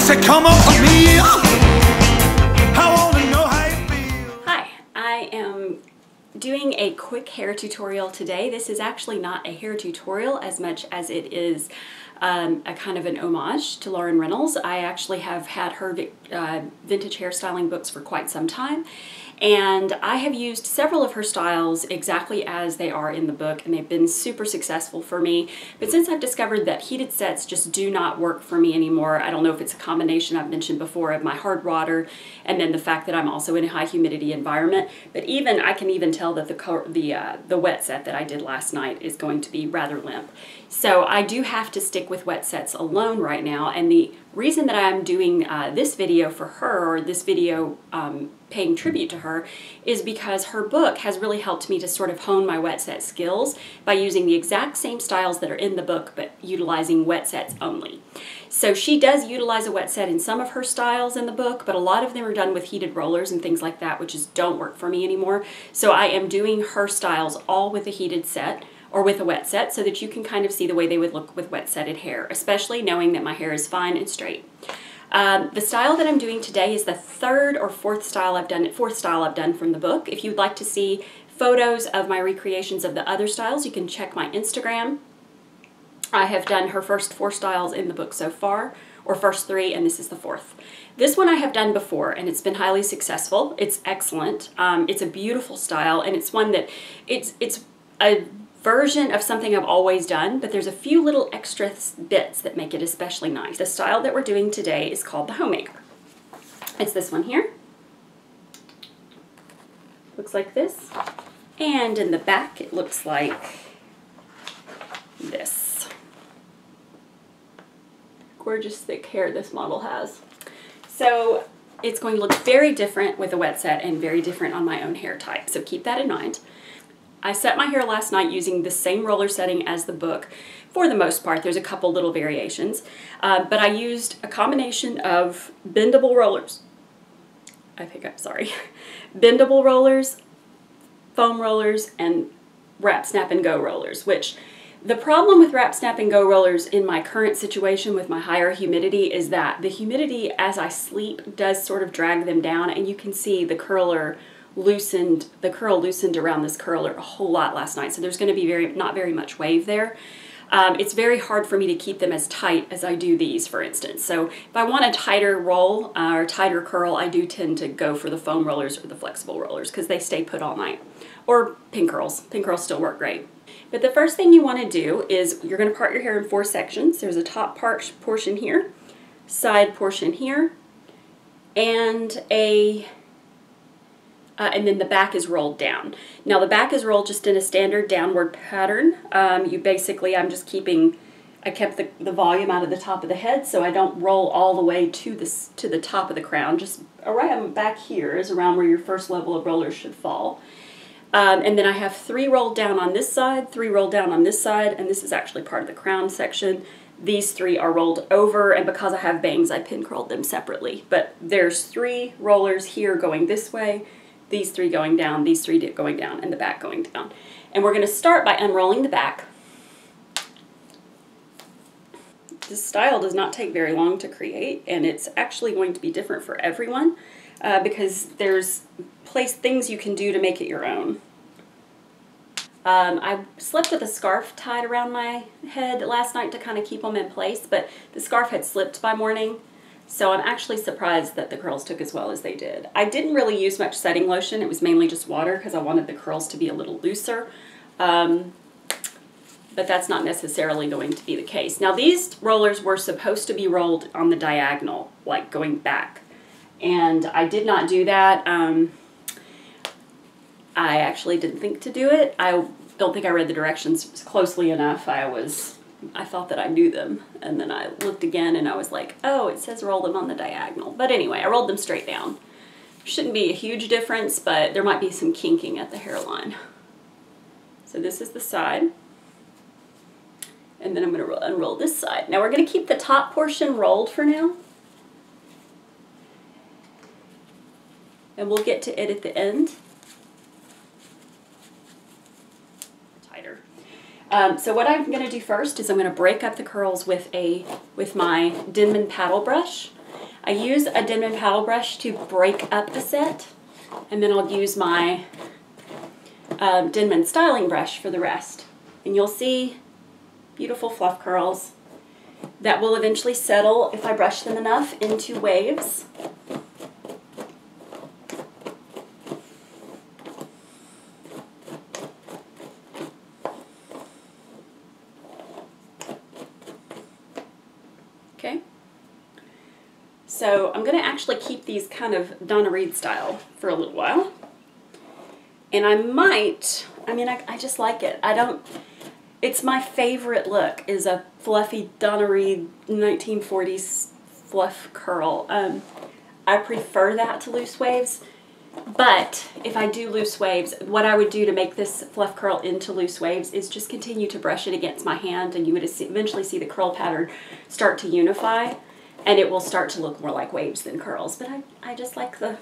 said, come over me. I want to know how you feel. Hi, I am doing a quick hair tutorial today. This is actually not a hair tutorial as much as it is a kind of an homage to Lauren Rennells. I actually have had her vintage hairstyling books for quite some time, and I have used several of her styles exactly as they are in the book, and they've been super successful for me. But since I've discovered that heated sets just do not work for me anymore, I don't know if it's a combination I've mentioned before of my hard water and then the fact that I'm also in a high humidity environment, but I can even tell that the wet set that I did last night is going to be rather limp. So I do have to stick with wet sets alone right now, and the reason that I'm doing this video for her, or this video paying tribute to her, is because her book has really helped me to sort of hone my wet set skills by using the exact same styles that are in the book but utilizing wet sets only. So she does utilize a wet set in some of her styles in the book, but a lot of them are done with heated rollers and things like that, which just don't work for me anymore. So I am doing her styles all with a heated set or with a wet set so that you can kind of see the way they would look with wet setted hair, especially knowing that my hair is fine and straight. The style that I'm doing today is the fourth style I've done from the book. If you'd like to see photos of my recreations of the other styles, you can check my Instagram. I have done her first 4 styles in the book so far, or first 3, and this is the 4th. This one I have done before, and it's been highly successful. It's excellent. It's a beautiful style, and it's one that it's a version of something I've always done, but there's a few little extra bits that make it especially nice. The style that we're doing today is called the Homemaker. It's this one here. Looks like this. And in the back it looks like this. Gorgeous thick hair this model has. So it's going to look very different with a wet set and very different on my own hair type, so keep that in mind. I set my hair last night using the same roller setting as the book for the most part. There's a couple little variations, but I used a combination of bendable rollers. Bendable rollers, foam rollers, and wrap, snap, and go rollers, which the problem with wrap, snap, and go rollers in my current situation with my higher humidity is that the humidity as I sleep does sort of drag them down, and you can see the curl loosened around this curler a whole lot last night, so there's going to be not very much wave there. It's very hard for me to keep them as tight as I do these, for instance. So if I want a tighter roll or tighter curl, I do tend to go for the foam rollers or the flexible rollers because they stay put all night. Or pin curls. Pin curls still work great. But the first thing you want to do is you're going to part your hair in 4 sections. There's a top portion here, side portion here, and then the back is rolled down. Now the back is rolled just in a standard downward pattern. I kept the volume out of the top of the head so I don't roll all the way to the top of the crown. Just around back here is around where your first level of rollers should fall. And then I have 3 rolled down on this side, 3 rolled down on this side, and this is actually part of the crown section. These 3 are rolled over, and because I have bangs, I pin curled them separately. But there's 3 rollers here going this way, these 3 going down, these 3 going down, and the back going down. And we're going to start by unrolling the back. This style does not take very long to create, and it's actually going to be different for everyone because there's things you can do to make it your own. I slept with a scarf tied around my head last night to kind of keep them in place, but the scarf had slipped by morning. So I'm actually surprised that the curls took as well as they did. I didn't really use much setting lotion. It was mainly just water because I wanted the curls to be a little looser. But that's not necessarily going to be the case. Now these rollers were supposed to be rolled on the diagonal, like going back. And I did not do that. I actually didn't think to do it. I don't think I read the directions closely enough. I thought that I knew them, and then I looked again and I was like, oh, it says roll them on the diagonal. But anyway, I rolled them straight down. Shouldn't be a huge difference, but there might be some kinking at the hairline. So this is the side, and then I'm going to unroll this side. Now we're going to keep the top portion rolled for now, and we'll get to it at the end. So what I'm going to do first is I'm going to break up the curls with my Denman paddle brush, I use a Denman paddle brush to break up the set, and then I'll use my Denman styling brush for the rest. And you'll see beautiful fluff curls that will eventually settle, if I brush them enough, into waves. Okay. So I'm going to actually keep these kind of Donna Reed style for a little while. And I might, I just like it. It's my favorite look, is a fluffy Donna Reed 1940s fluff curl. I prefer that to loose waves, but if I do loose waves, what I would do to make this fluff curl into loose waves is just continue to brush it against my hand, and you would eventually see the curl pattern start to unify, and it will start to look more like waves than curls. But I just like the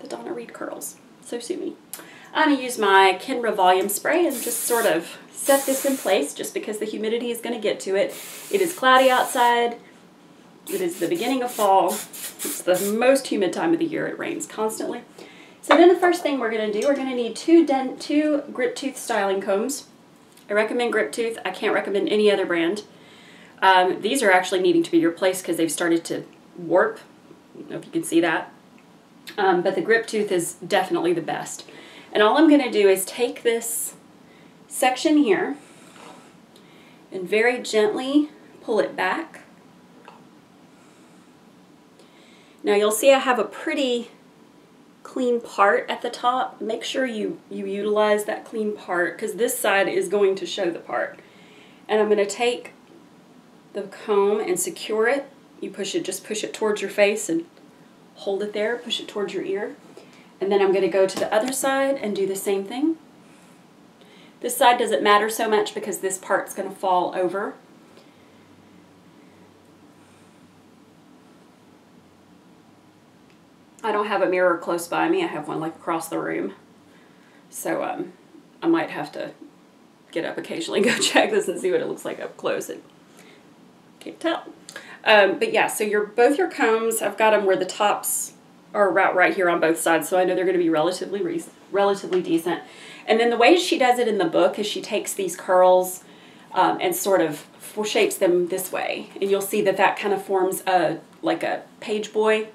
Donna Reed curls. So sue me. I'm going to use my Kenra volume spray and just sort of set this in place, just because the humidity is going to get to it. It is cloudy outside. It is the beginning of fall. It's the most humid time of the year. It rains constantly. So then the first thing we're going to do, we're going to need two grip tooth styling combs. I recommend grip tooth. I can't recommend any other brand. These are actually needing to be replaced because they've started to warp. I don't know if you can see that. But the grip tooth is definitely the best. And all I'm going to do is take this section here and very gently pull it back. Now you'll see I have a pretty clean part at the top. Make sure you utilize that clean part, because this side is going to show the part. And I'm going to take the comb and secure it. You just push it towards your face and hold it there, push it towards your ear. And then I'm going to go to the other side and do the same thing. This side doesn't matter so much because this part's going to fall over. I don't have a mirror close by me. I have one like across the room. So I might have to get up occasionally and go check this and see what it looks like up close. I can't tell. But yeah, so both your combs, I've got them where the tops are right here on both sides, so I know they're going to be relatively decent. And then the way she does it in the book is she takes these curls and sort of shapes them this way, and you'll see that kind of forms like a page boy.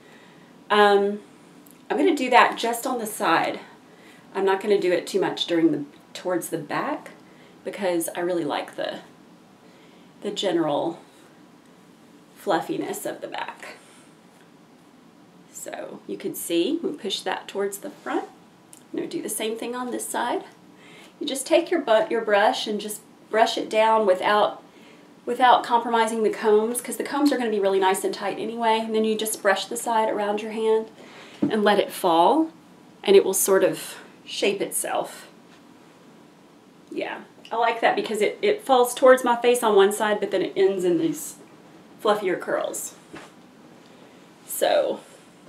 I'm going to do that just on the side. I'm not going to do it too much towards the back, because I really like the general fluffiness of the back. So you can see, we push that towards the front. I'm going to do the same thing on this side. You just take your brush and just brush it down without compromising the combs, because the combs are going to be really nice and tight anyway. And then you just brush the side around your hand and let it fall, and it will sort of shape itself. Yeah, I like that because it falls towards my face on one side, but then it ends in these fluffier curls. So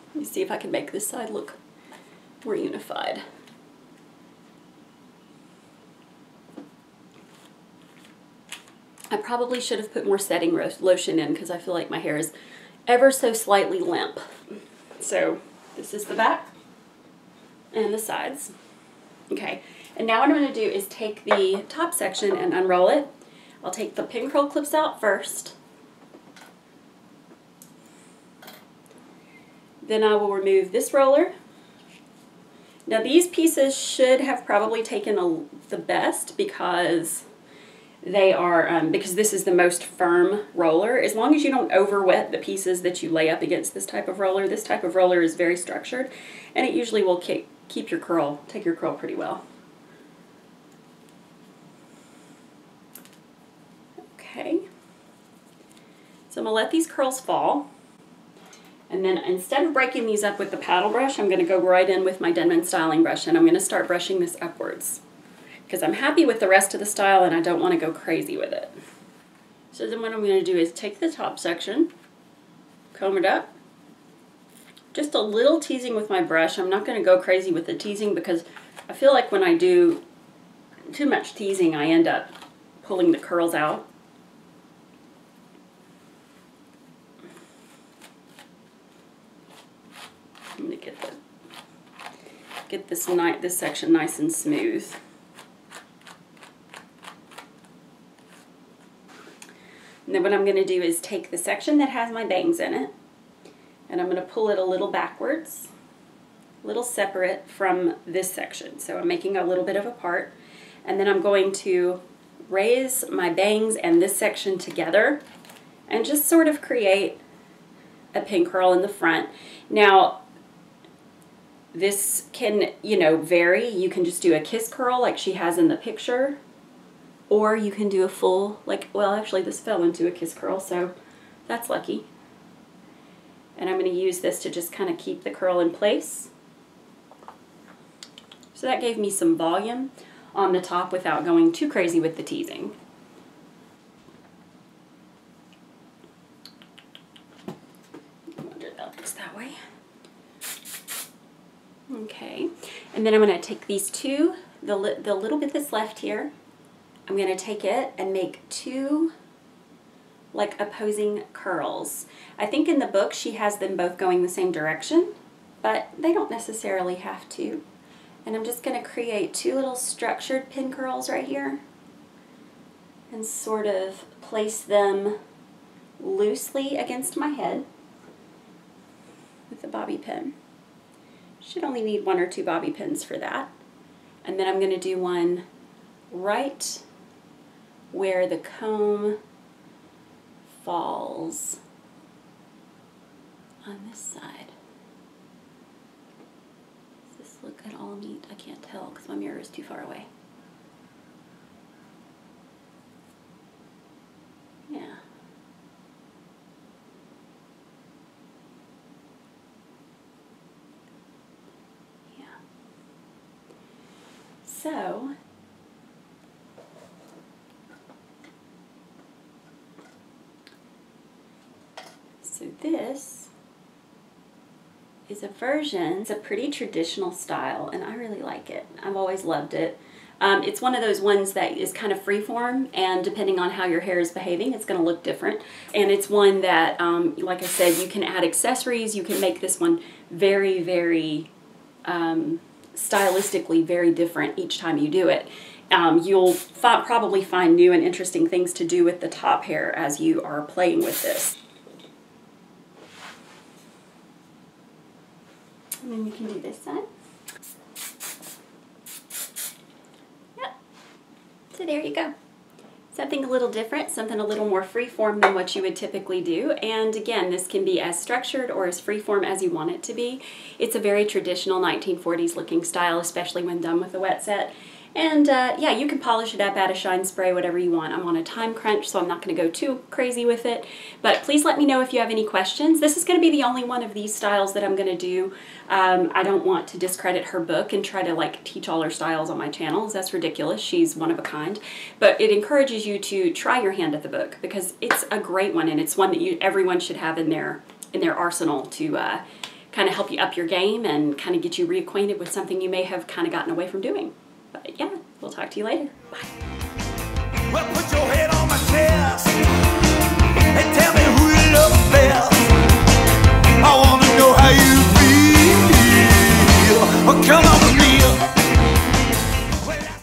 let me see if I can make this side look more unified. I probably should have put more setting lotion in, because I feel like my hair is ever so slightly limp. So this is the back and the sides. Okay, and now what I'm going to do is take the top section and unroll it. I'll take the pin curl clips out first. Then I will remove this roller. Now these pieces should have probably taken the best, because they are, because this is the most firm roller. As long as you don't over wet the pieces that you lay up against this type of roller is very structured, and it usually will take your curl pretty well. Okay, so I'm gonna let these curls fall. And then instead of breaking these up with the paddle brush, I'm going to go right in with my Denman styling brush, and I'm going to start brushing this upwards, because I'm happy with the rest of the style and I don't want to go crazy with it. So then what I'm going to do is take the top section, comb it up, just a little teasing with my brush. I'm not going to go crazy with the teasing, because I feel like when I do too much teasing, I end up pulling the curls out. this section nice and smooth. And then what I'm going to do is take the section that has my bangs in it, and I'm going to pull it a little backwards, a little separate from this section. So I'm making a little bit of a part, and then I'm going to raise my bangs and this section together and just sort of create a pin curl in the front. Now, this can, you know, vary. You can just do a kiss curl like she has in the picture, or you can do a full, like, well, actually this fell into a kiss curl, so that's lucky. And I'm going to use this to just kind of keep the curl in place. So that gave me some volume on the top without going too crazy with the teasing. I wonder that looks that way. Okay, and then I'm going to take these two, the little bit that's left here, I'm going to take it and make two like opposing curls. I think in the book she has them both going the same direction, but they don't necessarily have to. And I'm just going to create two little structured pin curls right here and sort of place them loosely against my head with the bobby pin. Should only need 1 or 2 bobby pins for that. And then I'm going to do one right where the comb falls on this side. Does this look at all neat? I can't tell because my mirror is too far away. Yeah. Yeah. So, this is a version, it's a pretty traditional style, and I really like it. I've always loved it. It's one of those ones that is kind of freeform, and depending on how your hair is behaving, it's going to look different. And it's one that, like I said, you can add accessories. You can make this one very, very stylistically very different each time you do it. You'll probably find new and interesting things to do with the top hair as you are playing with this. And then you can do this side. Yep. So there you go. Something a little different, something a little more freeform than what you would typically do. And again, this can be as structured or as freeform as you want it to be. It's a very traditional 1940s looking style, especially when done with a wet set. And yeah, you can polish it up, add a shine spray, whatever you want. I'm on a time crunch, so I'm not going to go too crazy with it. But please let me know if you have any questions. This is going to be the only one of these styles that I'm going to do. I don't want to discredit her book and try to like teach all her styles on my channels. That's ridiculous. She's one of a kind. But it encourages you to try your hand at the book because it's a great one, and it's one that everyone should have in their arsenal to kind of help you up your game and kind of get you reacquainted with something you may have kind of gotten away from doing. But yeah, we'll talk to you later. Bye. Well, put your head on my chest and tell me